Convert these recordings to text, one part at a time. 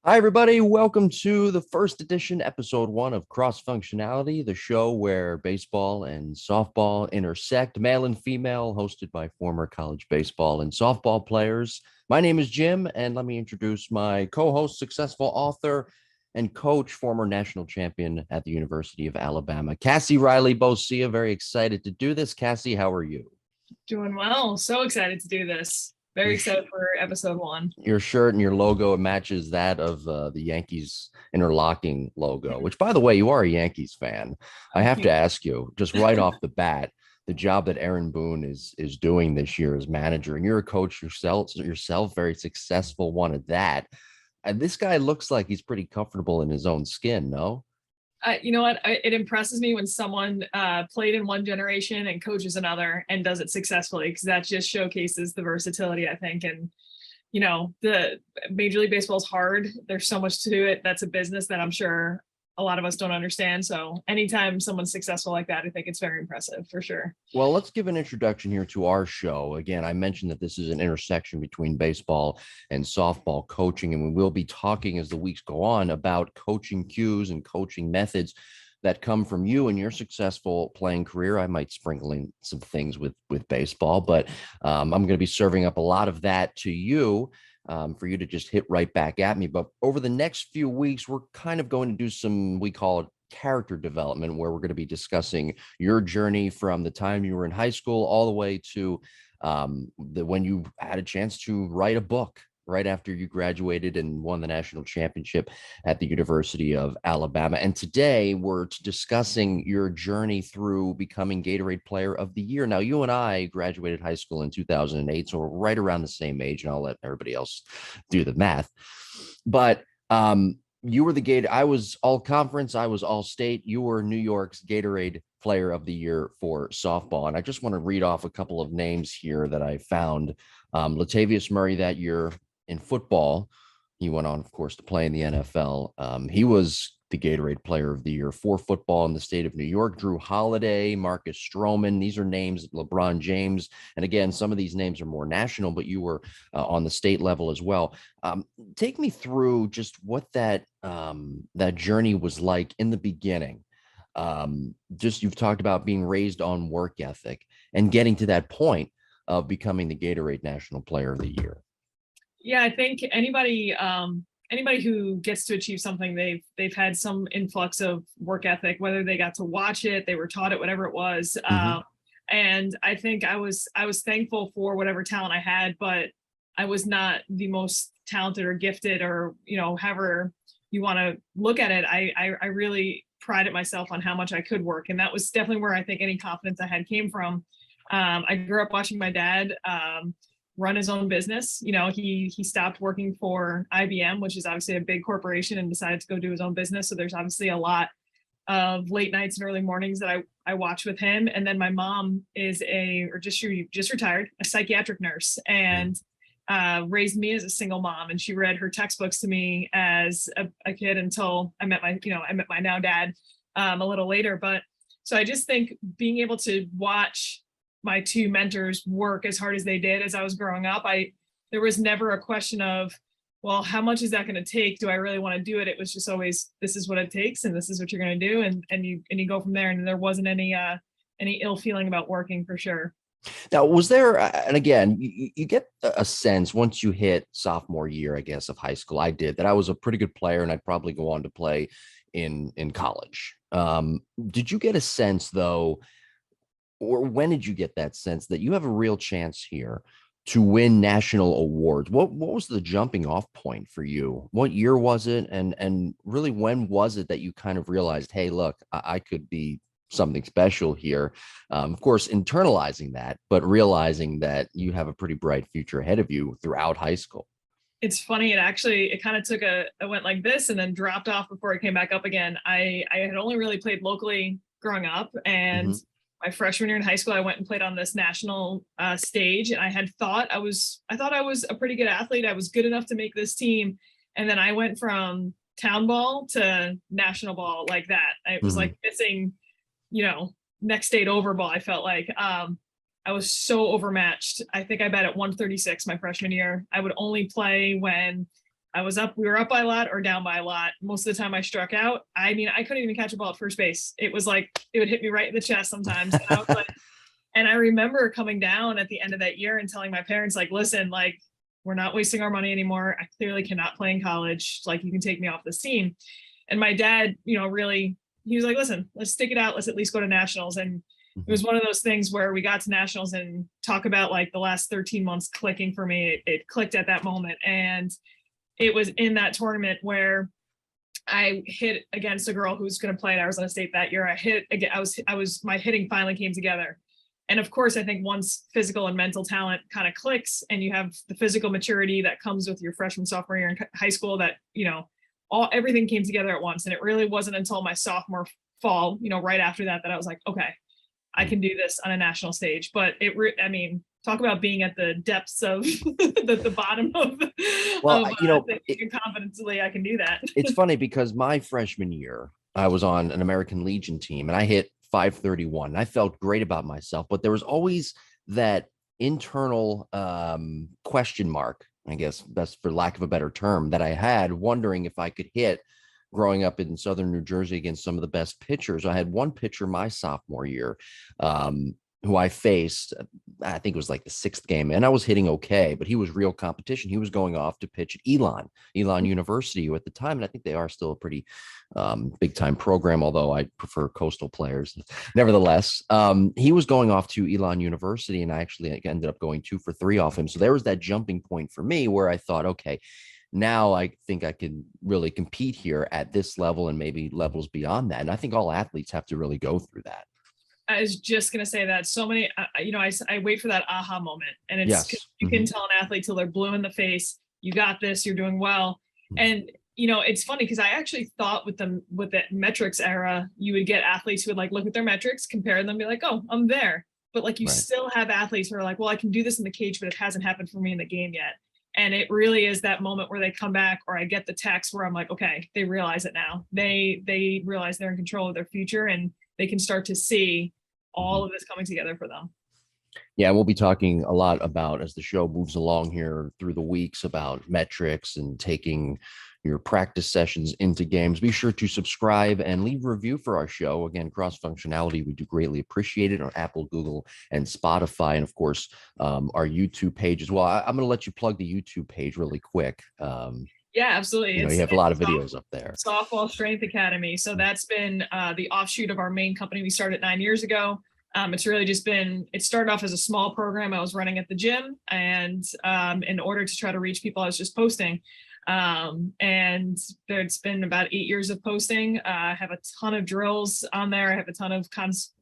Hi, everybody. Welcome to the first edition, episode one of Cross Functionality, the show where baseball and softball intersect, male and female, hosted by former college baseball and softball players. My name is Jim, and let me introduce my co host, successful author, and coach, former national champion at the University of Alabama, Cassie Reilly-Boccia. Very excited to do this. Cassie, how are you? Doing well. So excited to do this. Very excited for episode one. Your shirt and your logo matches that of the Yankees interlocking logo, which, by the way, you are a Yankees fan. I have to ask you, just right off the bat, the job that Aaron Boone is doing this year as manager, and you're a coach yourself, very successful one at that. And this guy looks like he's pretty comfortable in his own skin, no? You know what? It impresses me when someone played in one generation and coaches another and does it successfully, because that just showcases the versatility, I think. And, the Major League Baseball is hard. There's so much to it. That's a business that I'm sure a lot of us don't understand. So anytime someone's successful like that, I think it's very impressive for sure. Well, let's give an introduction here to our show. Again, I mentioned that this is an intersection between baseball and softball coaching, and we will be talking as the weeks go on about coaching cues and coaching methods that come from you and your successful playing career. I might sprinkle in some things with baseball, but I'm going to be serving up a lot of that to you. For you to just hit right back at me. But over the next few weeks, we're kind of going to do some, we call it character development, where we're going to be discussing your journey from the time you were in high school all the way to when you had a chance to write a book right after you graduated and won the national championship at the University of Alabama. And today we're discussing your journey through becoming Gatorade Player of the Year. Now, you and I graduated high school in 2008, so we're right around the same age, and I'll let everybody else do the math. But you were the Gator. I was all conference. I was all state. You were New York's Gatorade Player of the Year for softball. And I just want to read off a couple of names here that I found. Latavius Murray that year in football. He went on, of course, to play in the NFL. He was the Gatorade Player of the Year for football in the state of New York. Drew Holiday, Marcus Stroman. These are names, LeBron James. And again, some of these names are more national, but you were on the state level as well. Take me through just what that journey was like in the beginning. Just you've talked about being raised on work ethic and getting to that point of becoming the Gatorade National Player of the Year. Yeah, I think anybody who gets to achieve something, they've had some influx of work ethic, whether they got to watch it, they were taught it, whatever it was. And I think I was thankful for whatever talent I had, but I was not the most talented or gifted, or however you want to look at it. I really prided myself on how much I could work, and that was definitely where I think any confidence I had came from. I grew up watching my dad run his own business. He stopped working for IBM, which is obviously a big corporation, and decided to go do his own business. So there's obviously a lot of late nights and early mornings that I watch with him. And then my mom is just retired, a psychiatric nurse, and raised me as a single mom. And she read her textbooks to me as a kid until I met my now dad a little later. But so I just think being able to watch my two mentors work as hard as they did as I was growing up, there was never a question of, well, how much is that going to take? Do I really want to do it? It was just always, this is what it takes, and this is what you're going to do, and you go from there. And there wasn't any ill feeling about working, for sure. Now, was there, and again, you get a sense once you hit sophomore year, I guess, of high school, I did, that I was a pretty good player and I'd probably go on to play in college. Did you get a sense, though, or when did you get that sense that you have a real chance here to win national awards? What was the jumping off point for you? What year was it? And really, when was it that you kind of realized, hey, look, I could be something special here? Of course, internalizing that, but realizing that you have a pretty bright future ahead of you throughout high school. It's funny. It kind of it went like this and then dropped off before it came back up again. I had only really played locally growing up, and my freshman year in high school, I went and played on this national stage, and I thought I was a pretty good athlete. I was good enough to make this team. And then I went from town ball to national ball like that. It was like missing, next state over ball. I felt like I was so overmatched. I think I bet at 136 my freshman year. I would only play when we were up by a lot or down by a lot. Most of the time I struck out. I mean, I couldn't even catch a ball at first base. It was like, it would hit me right in the chest sometimes. And I was like, and I remember coming down at the end of that year and telling my parents, like, listen, like, we're not wasting our money anymore. I clearly cannot play in college. Like, you can take me off this team. And my dad, really, he was like, listen, let's stick it out. Let's at least go to nationals. And it was one of those things where we got to nationals and talk about like the last 13 months clicking for me. It clicked at that moment. And it was in that tournament where I hit against a girl who's going to play at Arizona State that year. I hit again. My hitting finally came together. And of course, I think once physical and mental talent kind of clicks and you have the physical maturity that comes with your freshman, sophomore year in high school, that, everything came together at once. And it really wasn't until my sophomore fall, right after that I was like, okay, I can do this on a national stage. But talk about being at the depths of the bottom of, thinking confidently I can do that. It's funny because my freshman year, I was on an American Legion team and I hit 531. I felt great about myself, but there was always that internal question mark, I guess that's for lack of a better term, that I had, wondering if I could hit. Growing up in southern New Jersey against some of the best pitchers, I had one pitcher my sophomore year who I faced, I think it was like the 6th game, and I was hitting okay, but he was real competition. He was going off to pitch at Elon University at the time, and I think they are still a pretty big time program, although I prefer coastal players. Nevertheless, he was going off to Elon University, and I actually ended up going 2 for 3 off him. So there was that jumping point for me where I thought, okay, now I think I can really compete here at this level and maybe levels beyond that. And I think all athletes have to really go through that. I was just going to say that so many, I wait for that aha moment, and it's, you can tell an athlete till they're blue in the face, you got this, you're doing well. And, it's funny because I actually thought with the metrics era, you would get athletes who would like look at their metrics, compare them, be like, oh, I'm there. But like, you still have athletes who are like, well, I can do this in the cage, but it hasn't happened for me in the game yet. And it really is that moment where they come back, or I get the text where I'm like, okay, they realize it now. They realize they're in control of their future and they can start to see all of this coming together for them. Yeah, we'll be talking a lot about, as the show moves along here through the weeks, about metrics and taking your practice sessions into games. Be sure to subscribe and leave a review for our show. Again, cross functionality, we do greatly appreciate it on Apple, Google, and Spotify. And of course, our YouTube page as well. I'm going to let you plug the YouTube page really quick. Yeah, absolutely. You have a lot of videos up there. Softball Strength Academy. So that's been the offshoot of our main company we started 9 years ago. It's really just been, it started off as a small program I was running at the gym. And in order to try to reach people, I was just posting. And there's been about 8 years of posting. I have a ton of drills on there. I have a ton of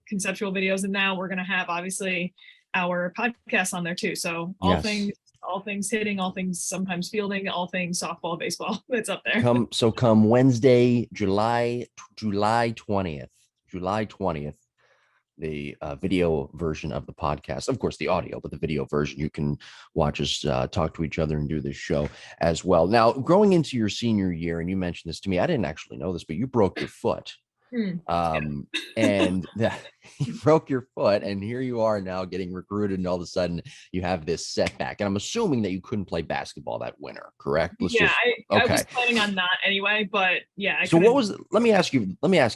conceptual videos. And now we're going to have, obviously, our podcast on there too. So all things hitting, all things sometimes fielding, all things softball, baseball, it's up there. Come Wednesday, July 20th, the video version of the podcast, of course the audio, but the video version, you can watch us talk to each other and do this show as well. Now, growing into your senior year, and you mentioned this to me, I didn't actually know this, but you broke your foot. And you broke your foot, and here you are now getting recruited, and all of a sudden you have this setback. And I'm assuming that you couldn't play basketball that winter, correct? I was planning on not anyway, but yeah. So let me ask you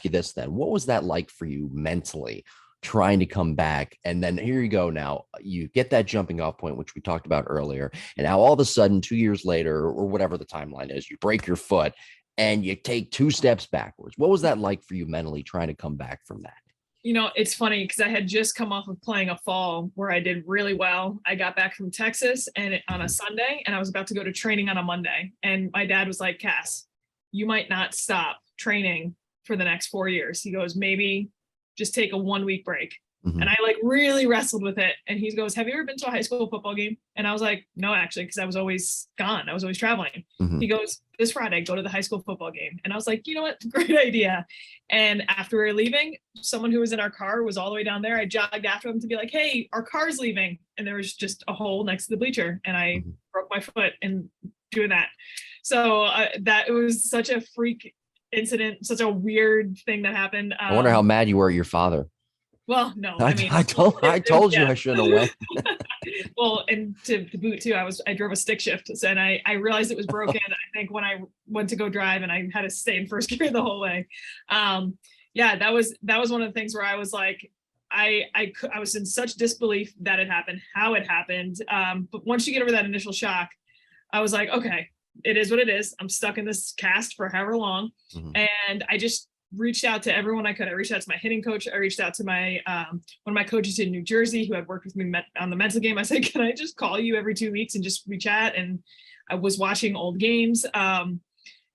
this then. What was that like for you mentally, trying to come back? And then here you go, now you get that jumping off point, which we talked about earlier, and now all of a sudden 2 years later, or whatever the timeline is, you break your foot and you take 2 steps backwards. What was that like for you mentally, trying to come back from that? It's funny because I had just come off of playing a fall where I did really well. I got back from Texas on a Sunday, and I was about to go to training on a Monday. And my dad was like, Cass, you might not stop training for the next 4 years. He goes, maybe just take a 1 week break. And I like really wrestled with it. And he goes, have you ever been to a high school football game? And I was like, no, actually, because I was always gone. I was always traveling. He goes, this Friday, go to the high school football game. And I was like, you know what? Great idea. And after we were leaving, someone who was in our car was all the way down there. I jogged after them to be like, hey, our car's leaving. And there was just a hole next to the bleacher. And I broke my foot in doing that. So that it was such a freak incident, such a weird thing that happened. I wonder how mad you were at your father. Well, no, I told you I shouldn't have went. Well, and to boot too, I drove a stick shift, and I realized it was broken. I think when I went to go drive, and I had to stay in first gear the whole way. Yeah, that was one of the things where I was like, I was in such disbelief that it happened, how it happened. But once you get over that initial shock, I was like, okay, it is what it is. I'm stuck in this cast for however long. And I just reached out to everyone I could. I reached out to my hitting coach. I reached out to my one of my coaches in New Jersey who had worked with me on the mental game. I said, can I just call you every 2 weeks and just we chat? And I was watching old games. And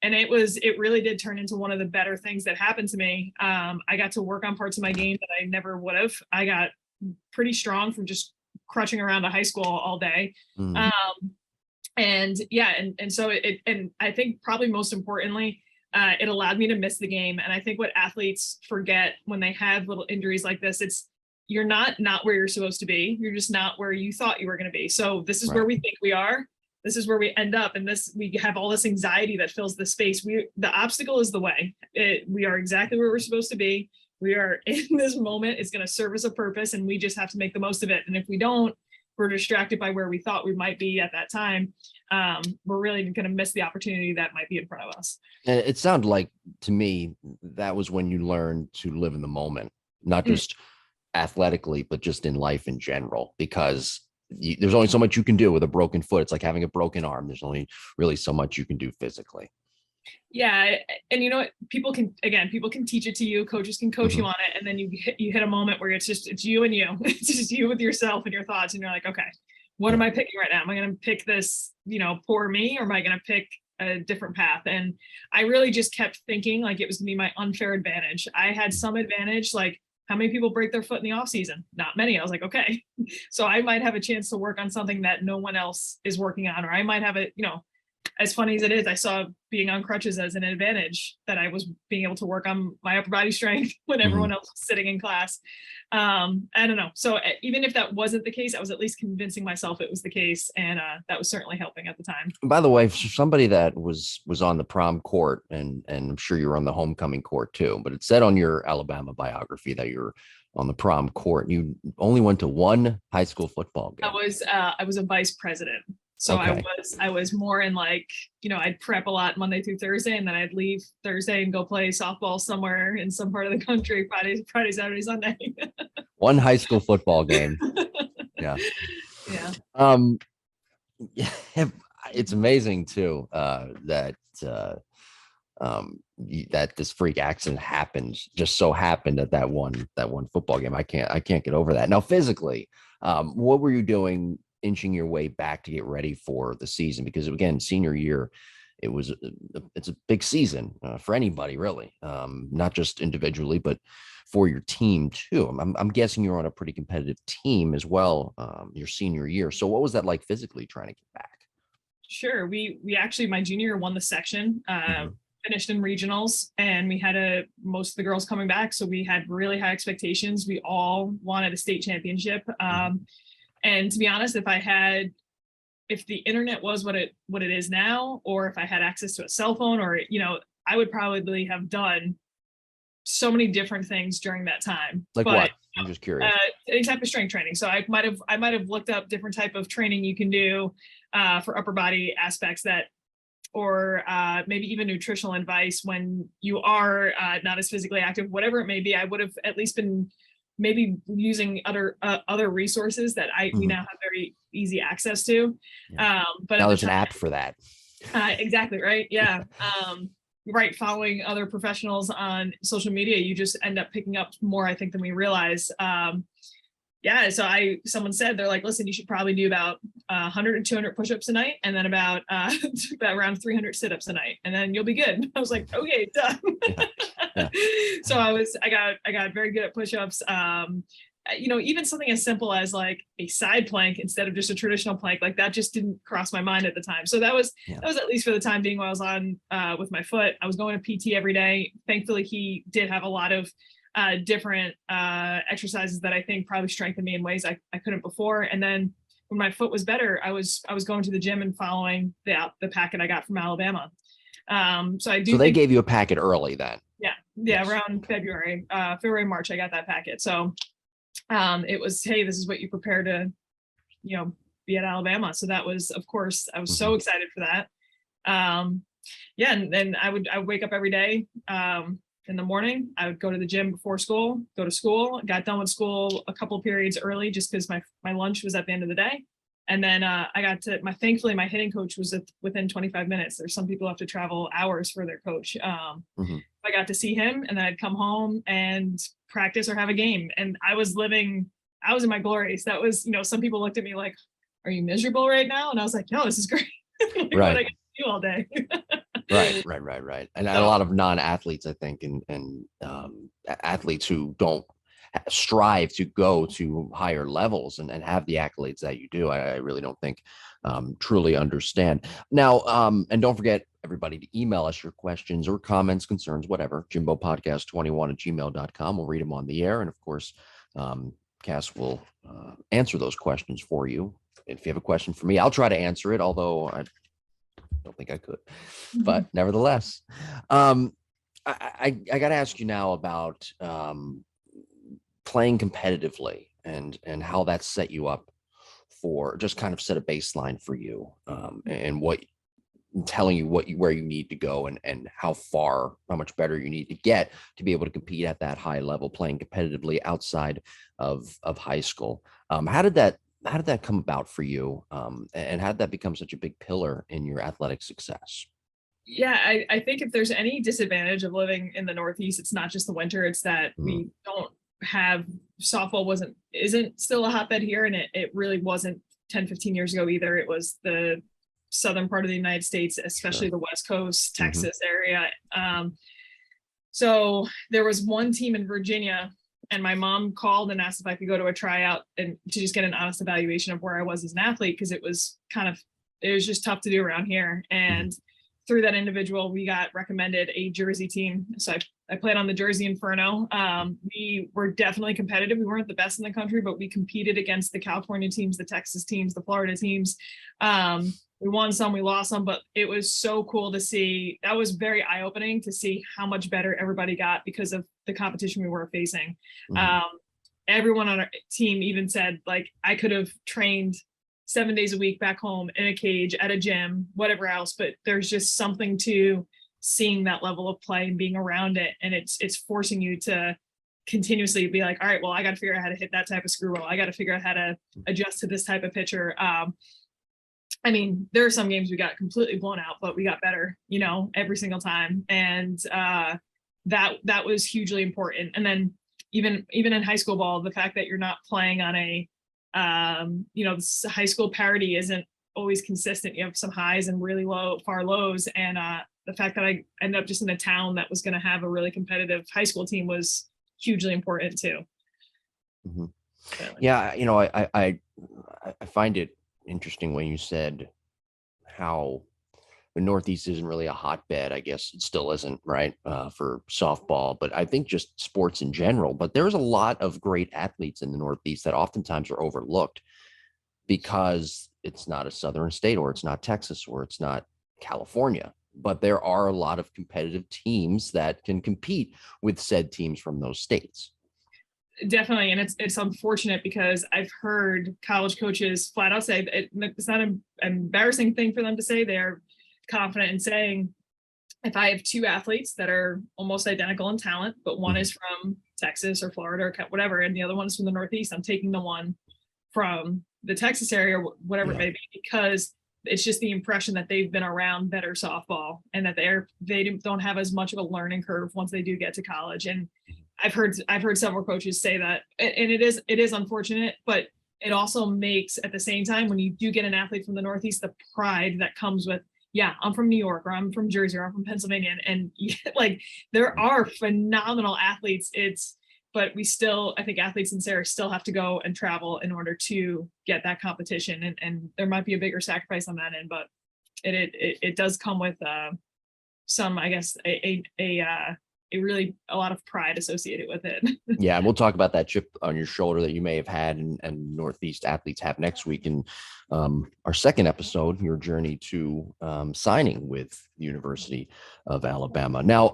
it really did turn into one of the better things that happened to me. I got to work on parts of my game that I never would have. I got pretty strong from just crutching around to high school all day. And yeah, and so and I think probably most importantly, it allowed me to miss the game. And I think what athletes forget when they have little injuries like this, it's you're not where you're supposed to be. You're just not where you thought you were going to be. So this is where we think we are. This is where we end up. And we have all this anxiety that fills the space. The obstacle is the way. We are exactly where we're supposed to be. We are in this moment. It's going to serve us a purpose, and we just have to make the most of it. And if we don't, we're distracted by where we thought we might be at that time. We're really going to miss the opportunity that might be in front of us. And it sounded like to me that was when you learned to live in the moment, not just athletically, but just in life in general, because there's only so much you can do with a broken foot. It's like having a broken arm. There's only really so much you can do physically. Yeah. And you know what, people can teach it to you. Coaches can coach you on it. And then you hit a moment where it's you and you, it's just you with yourself and your thoughts. And you're like, okay, what am I picking right now? Am I going to pick this, poor me, or am I going to pick a different path? And I really just kept thinking like it was gonna be my unfair advantage. I had some advantage, like how many people break their foot in the off season? Not many. I was like, okay, so I might have a chance to work on something that no one else is working on, or I might have it, as funny as it is, I saw being on crutches as an advantage, that I was being able to work on my upper body strength when everyone else was sitting in class. I don't know. So even if that wasn't the case, I was at least convincing myself it was the case. And that was certainly helping at the time. By the way, for somebody that was on the prom court, and I'm sure you were on the homecoming court too, but it said on your Alabama biography that you're on the prom court. You only went to one high school football game. I was a vice president. So okay. I was more in like, I'd prep a lot Monday through Thursday, and then I'd leave Thursday and go play softball somewhere in some part of the country, Friday, Saturday, Sunday. One high school football game. Yeah. Yeah. It's amazing too, that this freak accident just so happened at that one football game. I can't get over that. Now, physically, what were you doing inching your way back to get ready for the season? Because again, senior year, it's a big season for anybody, really, not just individually, but for your team too. I'm guessing you're on a pretty competitive team as well, your senior year. So what was that like physically trying to get back? Sure. We actually, my junior year, won the section, finished in regionals, and we had most of the girls coming back. So we had really high expectations. We all wanted a state championship. And to be honest, if the internet was what it is now, or if I had access to a cell phone, or, I would probably have done so many different things during that time. Like what? I'm just curious. Any type of strength training. So I might have looked up different type of training you can do for upper body aspects or maybe even nutritional advice when you are not as physically active, whatever it may be. I would have at least been maybe using other resources that we now have very easy access to. Yeah. But now there's an app for that. Exactly. Right. Yeah. Right. Following other professionals on social media, you just end up picking up more, I think, than we realize. Yeah. So someone said, they're like, listen, you should probably do about 100 and 200 push-ups a night, and then about around 300 sit-ups a night, and then you'll be good. I was like, okay, done. Yeah. So I got very good at push-ups. Even something as simple as like a side plank instead of just a traditional plank, like that just didn't cross my mind at the time. So that was at least for the time being while I was on with my foot. I was going to PT every day. Thankfully, he did have a lot of different exercises that I think probably strengthened me in ways I couldn't before. And then when my foot was better, I was going to the gym and following the packet I got from Alabama. So they gave you a packet early then. Yeah. Yes. Around February, March, I got that packet. So it was, hey, this is what you prepare to, be at Alabama. So that was, of course, I was so excited for that. Yeah, and then I would wake up every day. In the morning, I would go to the gym before school, go to school, got done with school a couple periods early just because my lunch was at the end of the day. And then I got to thankfully my hitting coach was within 25 minutes. There's some people who have to travel hours for their coach. I got to see him, and then I'd come home and practice or have a game. And I was in my glory. So that was, some people looked at me like, are you miserable right now? And I was like, no, this is great. Like, right. What I get to do all day. Right. And a lot of non-athletes, I think, and athletes who don't strive to go to higher levels and have the accolades that you do, I really don't think truly understand. Now, and don't forget, everybody, to email us your questions or comments, concerns, whatever, jimbopodcast21@gmail.com. We'll read them on the air. And of course, Cass will answer those questions for you. If you have a question for me, I'll try to answer it, although I don't think I could, but nevertheless, I got to ask you now about playing competitively and how that set you up for just kind of set a baseline for you, and telling you where you need to go and how much better you need to get to be able to compete at that high level, playing competitively outside of high school. How did that come about for you? And how did that become such a big pillar in your athletic success? Yeah, I think if there's any disadvantage of living in the Northeast, it's not just the winter, it's that we don't have softball isn't still a hotbed here. And it really wasn't 10, 15 years ago either. It was the southern part of the United States, especially the West Coast, Texas area. So there was one team in Virginia, and my mom called and asked if I could go to a tryout and to just get an honest evaluation of where I was as an athlete, because it was just tough to do around here. And through that individual, we got recommended a Jersey team. So I played on the Jersey Inferno. We were definitely competitive. We weren't the best in the country, but we competed against the California teams, the Texas teams, the Florida teams. We won some, we lost some, but it was so cool to see. That was very eye-opening to see how much better everybody got because of the competition we were facing. Everyone on our team even said, like, I could have trained 7 days a week back home in a cage at a gym, whatever else, but there's just something to seeing that level of play and being around it. And it's forcing you to continuously be like, all right, well, I got to figure out how to hit that type of screw roll. I got to figure out how to adjust to this type of pitcher. I mean, there are some games we got completely blown out, but we got better, every single time. And that was hugely important. And then even in high school ball, the fact that you're not playing on a high school parity isn't always consistent. You have some highs and really far lows. And the fact that I ended up just in a town that was going to have a really competitive high school team was hugely important too. Yeah. I find it interesting when you said how the Northeast isn't really a hotbed. I guess it still isn't, right, for softball, but I think just sports in general. But there's a lot of great athletes in the Northeast that oftentimes are overlooked because it's not a southern state, or it's not Texas, or it's not California. But there are a lot of competitive teams that can compete with said teams from those states. Definitely. And it's unfortunate because I've heard college coaches flat out say it's not an embarrassing thing for them to say. They're confident in saying, if I have two athletes that are almost identical in talent, but one is from Texas or Florida or whatever, and the other one is from the Northeast, I'm taking the one from the Texas area, or whatever it may be, because it's just the impression that they've been around better softball and that they don't have as much of a learning curve once they do get to college. And I've heard several coaches say that, and it is unfortunate, but it also makes, at the same time, when you do get an athlete from the Northeast, the pride that comes with, yeah, I'm from New York, or I'm from Jersey, or I'm from Pennsylvania, and like, there are phenomenal athletes. But I think athletes in Sarah still have to go and travel in order to get that competition, and there might be a bigger sacrifice on that end, but it does come with some, I guess, a lot of pride associated with it. Yeah, and we'll talk about that chip on your shoulder that you may have had and Northeast athletes have next week in our second episode, your journey to signing with the University of Alabama. Now,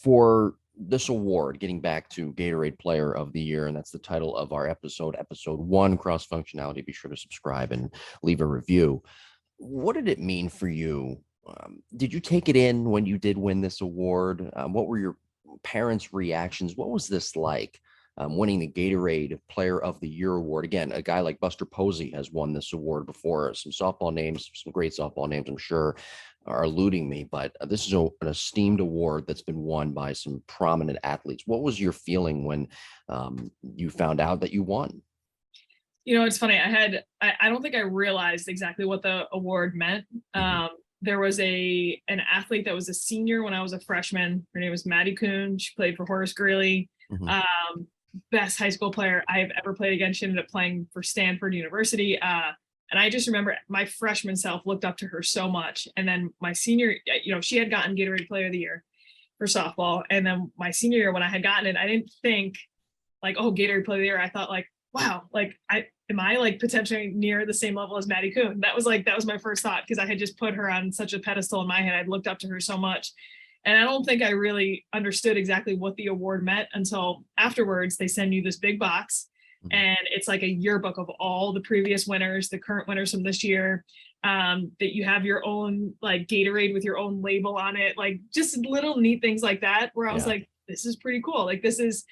for this award, getting back to Gatorade Player of the Year, and that's the title of our episode 1, Cross Functionality. Be sure to subscribe and leave a review. What did it mean for you? Did you take it in when you did win this award? What were your parents' reactions? What was this like? Winning the Gatorade Player of the Year award. Again, a guy like Buster Posey has won this award before. Some softball names, some great softball names, I'm sure, are eluding me, but this is an esteemed award that's been won by some prominent athletes. What was your feeling when you found out that you won? It's funny. I don't think I realized exactly what the award meant. There was an athlete that was a senior when I was a freshman. Her name was Maddie Kuhn. She played for Horace Greeley. Best high school player I've ever played against. She ended up playing for Stanford University. And I just remember my freshman self looked up to her so much. And then my senior, she had gotten Gatorade Player of the Year for softball. And then my senior year, when I had gotten it, I didn't think like, oh, Gatorade Player of the Year. I thought like, wow, like am I like potentially near the same level as Maddie Kuhn? That was my first thought, because I had just put her on such a pedestal in my head. I'd looked up to her so much. And I don't think I really understood exactly what the award meant until afterwards. They send you this big box, and it's like a yearbook of all the previous winners, the current winners from this year, that you have your own like Gatorade with your own label on it, like just little neat things like that, where I was like, this is pretty cool. Like this is,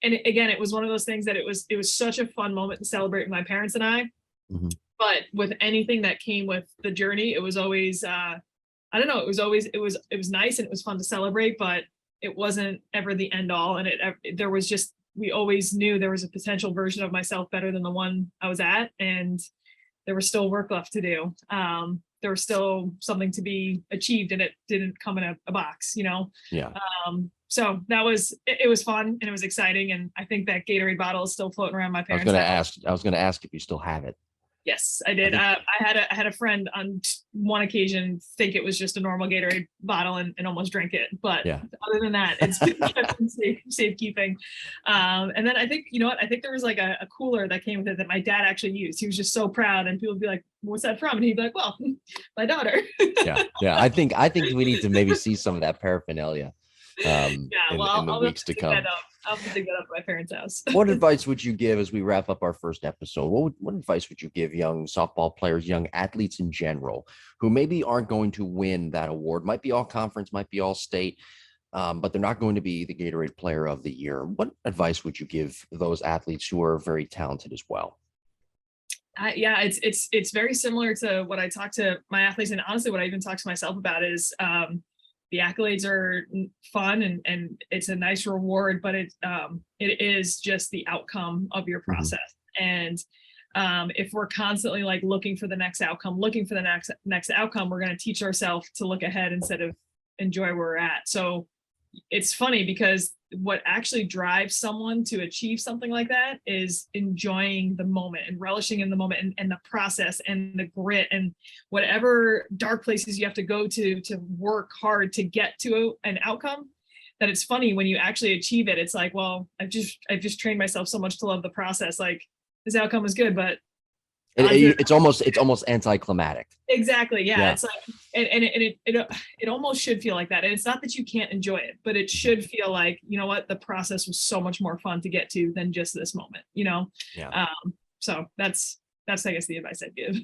and again, it was one of those things that it was such a fun moment to celebrate with my parents and I. But with anything that came with the journey, it was always, I don't know. It was nice and it was fun to celebrate, but it wasn't ever the end all. And we always knew there was a potential version of myself better than the one I was at. And there was still work left to do. There was still something to be achieved, and it didn't come in a box, Yeah. So it was fun and it was exciting. And I think that Gatorade bottle is still floating around my parents' house. I was going to ask if you still have it. Yes, I did. I had a friend on one occasion think it was just a normal Gatorade bottle and almost drank it. But other than that, it's been kept in safekeeping. And then I think, I think there was like a cooler that came with it that my dad actually used. He was just so proud, and people would be like, "What's that from?" And he'd be like, "Well, my daughter." Yeah. I think we need to maybe see some of that paraphernalia in the weeks to come. I'll have to dig that up at my parents' house. What advice would you give as we wrap up our first episode? What advice would you give young softball players, young athletes in general, who maybe aren't going to win that award? Might be all conference, might be all state, but they're not going to be the Gatorade Player of the Year. What advice would you give those athletes who are very talented as well? It's very similar to what I talk to my athletes, and honestly, what I even talk to myself about is the accolades are fun and it's a nice reward, but it is just the outcome of your process. And if we're constantly like looking for the next outcome, we're going to teach ourselves to look ahead instead of enjoy where we're at. So it's funny because what actually drives someone to achieve something like that is enjoying the moment and relishing in the moment and the process and the grit and whatever dark places you have to go to work hard to get to an outcome. That it's funny when you actually achieve it. It's like, well, I've just trained myself so much to love the process. Like this outcome was good, but it's almost anticlimactic. Exactly. Yeah. It's like, it almost should feel like that. And it's not that you can't enjoy it, but it should feel like, you know what, the process was so much more fun to get to than just this moment, so that's, I guess, the advice I'd give.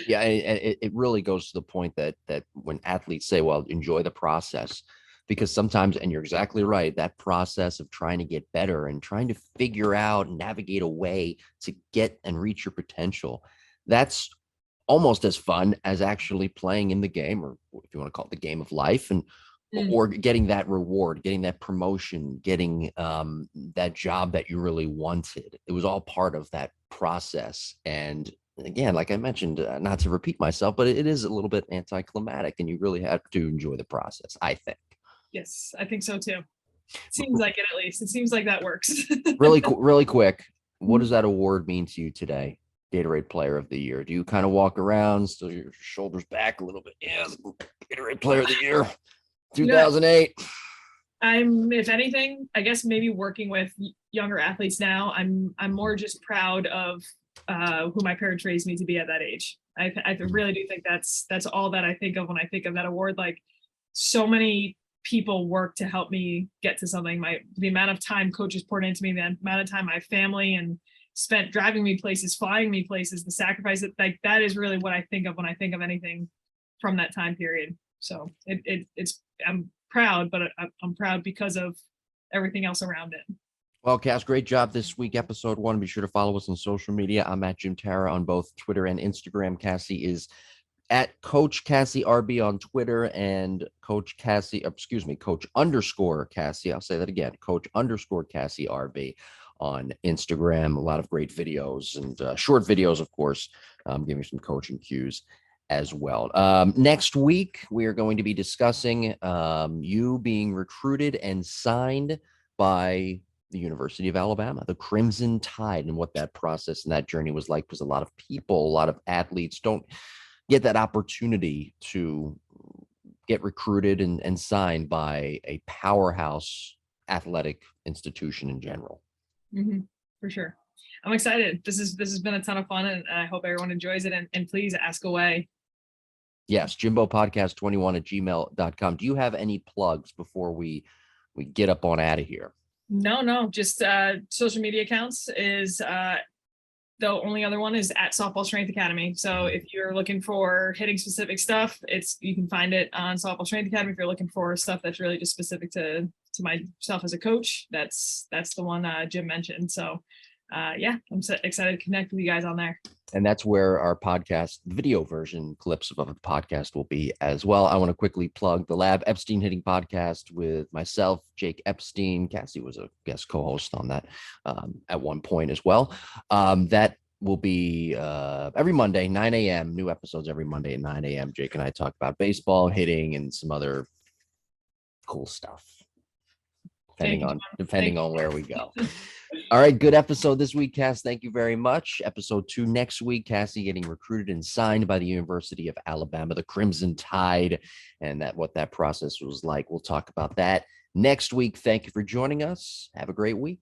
Yeah. It really goes to the point that when athletes say, well, enjoy the process, because sometimes, and you're exactly right, that process of trying to get better and trying to figure out and navigate a way to get and reach your potential, that's almost as fun as actually playing in the game, or if you want to call it the game of life, and or getting that reward, getting that promotion, getting that job that you really wanted. It was all part of that process. And again, like I mentioned, not to repeat myself, but it is a little bit anticlimactic, and you really have to enjoy the process, I think. Yes, I think so too. Seems like it, at least. It seems like that works. Really quick. What does that award mean to you today? Gatorade Player of the Year. Do you kind of walk around, still your shoulders back a little bit? Yeah, Gatorade Player of the Year, 2008. I'm, if anything, I guess maybe working with younger athletes now, I'm more just proud of who my parents raised me to be at that age. I really do think that's all that I think of when I think of that award. Like so many people work to help me get to something. The amount of time coaches poured into me, the amount of time my family and spent driving me places, flying me places, the sacrifice that is really what I think of when I think of anything from that time period. So it's I'm proud, but I'm proud because of everything else around it. Well, Cass, great job this week, episode 1. Be sure to follow us on social media. I'm at Jim Tara on both Twitter and Instagram. Cassie is at Coach Cassie RB on Twitter, and Coach Cassie, Coach _Cassie. I'll say that again, Coach _Cassie RB on Instagram. A lot of great videos and short videos, of course, giving some coaching cues as well. Next week, we are going to be discussing you being recruited and signed by the University of Alabama, the Crimson Tide, and what that process and that journey was like, because a lot of people, a lot of athletes don't get that opportunity to get recruited and signed by a powerhouse athletic institution in general. Mm-hmm, for sure. I'm excited. This has been a ton of fun, and I hope everyone enjoys it. And please ask away. Yes, jimbopodcast21@gmail.com. Do you have any plugs before we get up on out of here? No, just social media accounts is the only other one is at Softball Strength Academy. So if you're looking for hitting specific stuff, you can find it on Softball Strength Academy. If you're looking for stuff that's really just specific to myself as a coach, that's the one Jim mentioned. So yeah, I'm so excited to connect with you guys on there. And that's where our podcast, video version clips of the podcast will be as well. I want to quickly plug the Lab Epstein Hitting Podcast with myself, Jake Epstein. Cassie was a guest co-host on that at one point as well. That will be every Monday, 9 a.m. New episodes every Monday at 9 a.m. Jake and I talk about baseball, hitting, and some other cool stuff, depending on where we go. All right, good episode this week, Cass. Thank you very much. Episode 2 next week. Cassie getting recruited and signed by the University of Alabama, the Crimson Tide, and what that process was like. We'll talk about that next week. Thank you for joining us. Have a great week.